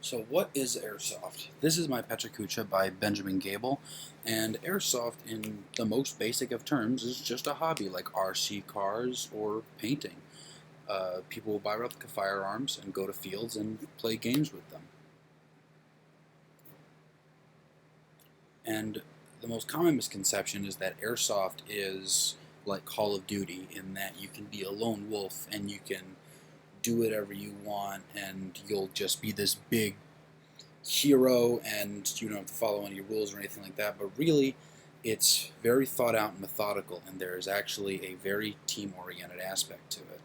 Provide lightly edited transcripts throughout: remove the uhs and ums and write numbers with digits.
So what is Airsoft? This is my Pecha Kucha by Benjamin Gable, and Airsoft, in the most basic of terms, is just a hobby like RC cars or painting. People will buy replica firearms and go to fields and play games with them. And the most common misconception is that Airsoft is like Call of Duty in that you can be a lone wolf and you can do whatever you want and you'll just be this big hero and you don't have to follow any rules or anything like that, but really it's very thought out and methodical, and there is actually a very team-oriented aspect to it.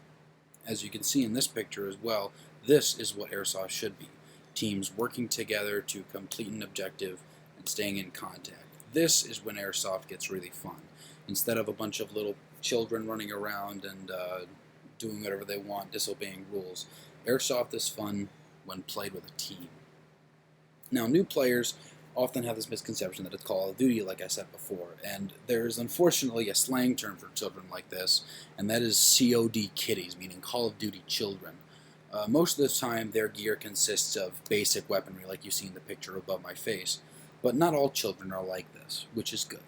As you can see in this picture as well, this is what Airsoft should be. Teams working together to complete an objective and staying in contact. This is when Airsoft gets really fun. Instead of a bunch of little children running around and doing whatever they want, disobeying rules, Airsoft is fun when played with a team. Now, new players often have this misconception that it's Call of Duty, like I said before, and there's unfortunately a slang term for children like this, and that is COD kiddies, meaning Call of Duty children. Most of the time, their gear consists of basic weaponry, like you see in the picture above my face, but not all children are like this, which is good.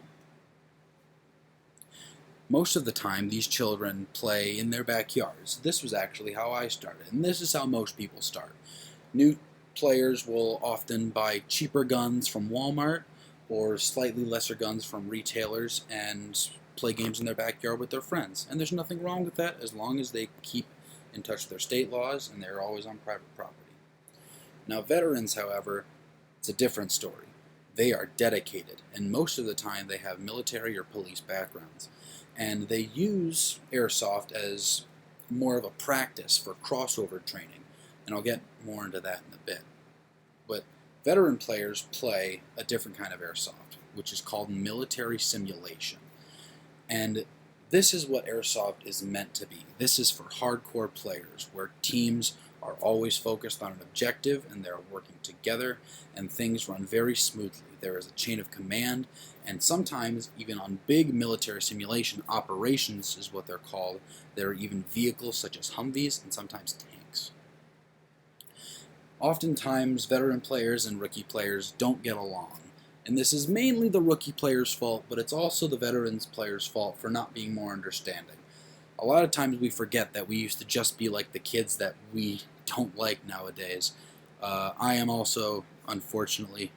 Most of the time, these children play in their backyards. This was actually how I started, and this is how most people start. New players will often buy cheaper guns from Walmart or slightly lesser guns from retailers and play games in their backyard with their friends. And there's nothing wrong with that as long as they keep in touch with their state laws and they're always on private property. Now, veterans, however, it's a different story. They are dedicated, and most of the time they have military or police backgrounds. And they use Airsoft as more of a practice for crossover training, and I'll get more into that in a bit. But veteran players play a different kind of Airsoft, which is called military simulation. And this is what Airsoft is meant to be. This is for hardcore players, where teams are always focused on an objective and they're working together and things run very smoothly. There is a chain of command, and sometimes even on big military simulation operations is what they're called. There are even vehicles such as Humvees and sometimes tanks. Oftentimes, veteran players and rookie players don't get along, and this is mainly the rookie player's fault, but it's also the veterans player's fault for not being more understanding. A lot of times we forget that we used to just be like the kids that we don't like nowadays. I am also, unfortunately,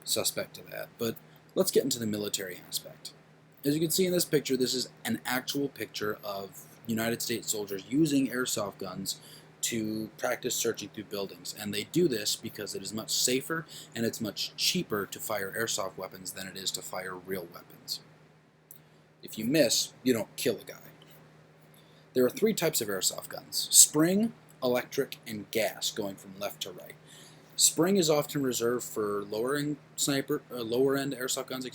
suspect to that, but let's get into the military aspect. As you can see in this picture, this is an actual picture of United States soldiers using airsoft guns to practice searching through buildings, and they do this because it is much safer and it's much cheaper to fire airsoft weapons than it is to fire real weapons. If you miss, you don't kill a guy. There are three types of airsoft guns: spring, electric, and gas, going from left to right. Spring is often reserved for lower-end airsoft guns,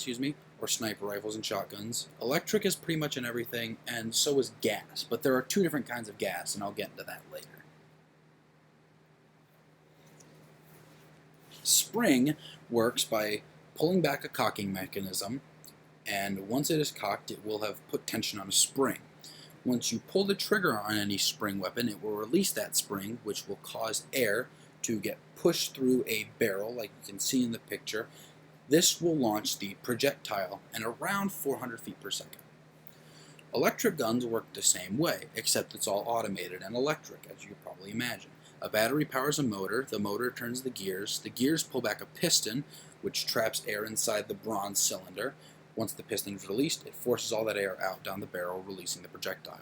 or sniper rifles and shotguns. Electric is pretty much in everything, and so is gas, but there are two different kinds of gas, and I'll get into that later. Spring works by pulling back a cocking mechanism, and once it is cocked, it will have put tension on a spring. Once you pull the trigger on any spring weapon, it will release that spring, which will cause air to get pushed through a barrel, like you can see in the picture. This will launch the projectile at around 400 feet per second. Electric guns work the same way, except it's all automated and electric, as you can probably imagine. A battery powers a motor, the motor turns the gears pull back a piston, which traps air inside the bronze cylinder. Once the piston is released, it forces all that air out down the barrel, releasing the projectile.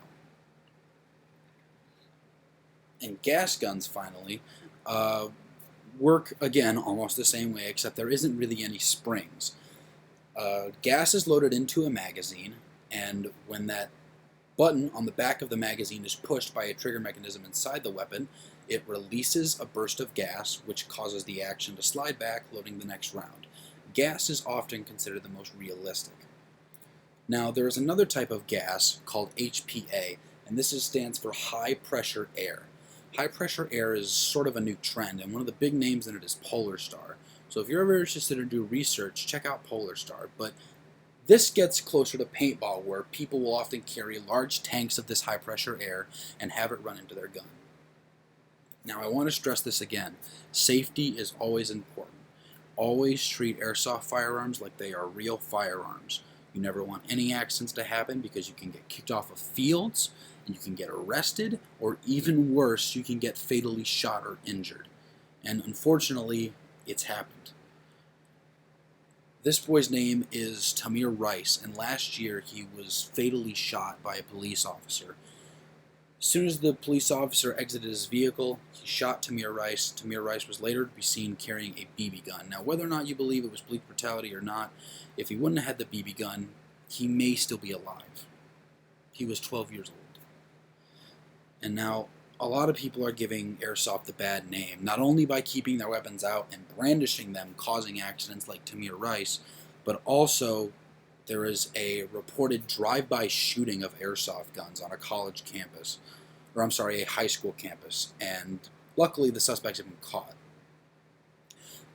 And gas guns, finally, work again almost the same way, except there isn't really any springs. Gas is loaded into a magazine, and when that button on the back of the magazine is pushed by a trigger mechanism inside the weapon, it releases a burst of gas, which causes the action to slide back, loading the next round. Gas is often considered the most realistic. Now, there is another type of gas called HPA, and this stands for high pressure air. High pressure air is sort of a new trend, and one of the big names in it is Polar Star. So if you're ever interested to do research, check out Polar Star. But this gets closer to paintball, where people will often carry large tanks of this high pressure air and have it run into their gun. Now, I want to stress this again. Safety is always important. Always treat airsoft firearms like they are real firearms. You never want any accidents to happen because you can get kicked off of fields, and you can get arrested, or even worse, you can get fatally shot or injured. And unfortunately, it's happened. This boy's name is Tamir Rice, and last year he was fatally shot by a police officer. As soon as the police officer exited his vehicle, he shot Tamir Rice. Tamir Rice was later to be seen carrying a BB gun. Now, whether or not you believe it was police brutality or not, if he wouldn't have had the BB gun, he may still be alive. He was 12 years old. And now, a lot of people are giving airsoft a bad name, not only by keeping their weapons out and brandishing them, causing accidents like Tamir Rice, but also there is a reported drive-by shooting of airsoft guns on a college campus, or I'm sorry, a high school campus, and luckily the suspects have been caught.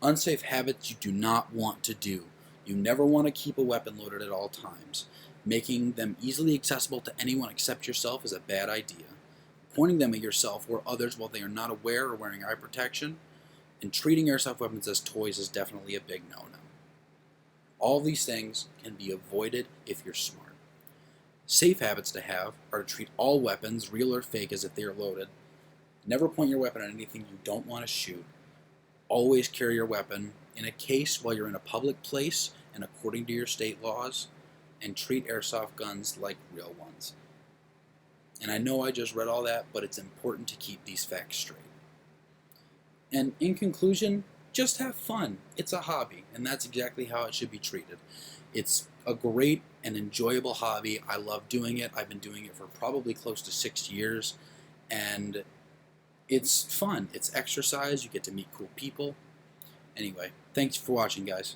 Unsafe habits you do not want to do. You never want to keep a weapon loaded at all times. Making them easily accessible to anyone except yourself is a bad idea. Pointing them at yourself or others while they are not aware or wearing eye protection, and treating airsoft weapons as toys is definitely a big no-no. All these things can be avoided if you're smart. Safe habits to have are to treat all weapons, real or fake, as if they are loaded. Never point your weapon at anything you don't want to shoot. Always carry your weapon in a case while you're in a public place and according to your state laws, and treat airsoft guns like real ones. And I know I just read all that, but it's important to keep these facts straight. And in conclusion, just have fun. It's a hobby, and that's exactly how it should be treated. It's a great and enjoyable hobby. I love doing it. I've been doing it for probably close to 6 years, and it's fun. It's exercise. You get to meet cool people. Anyway, thanks for watching, guys.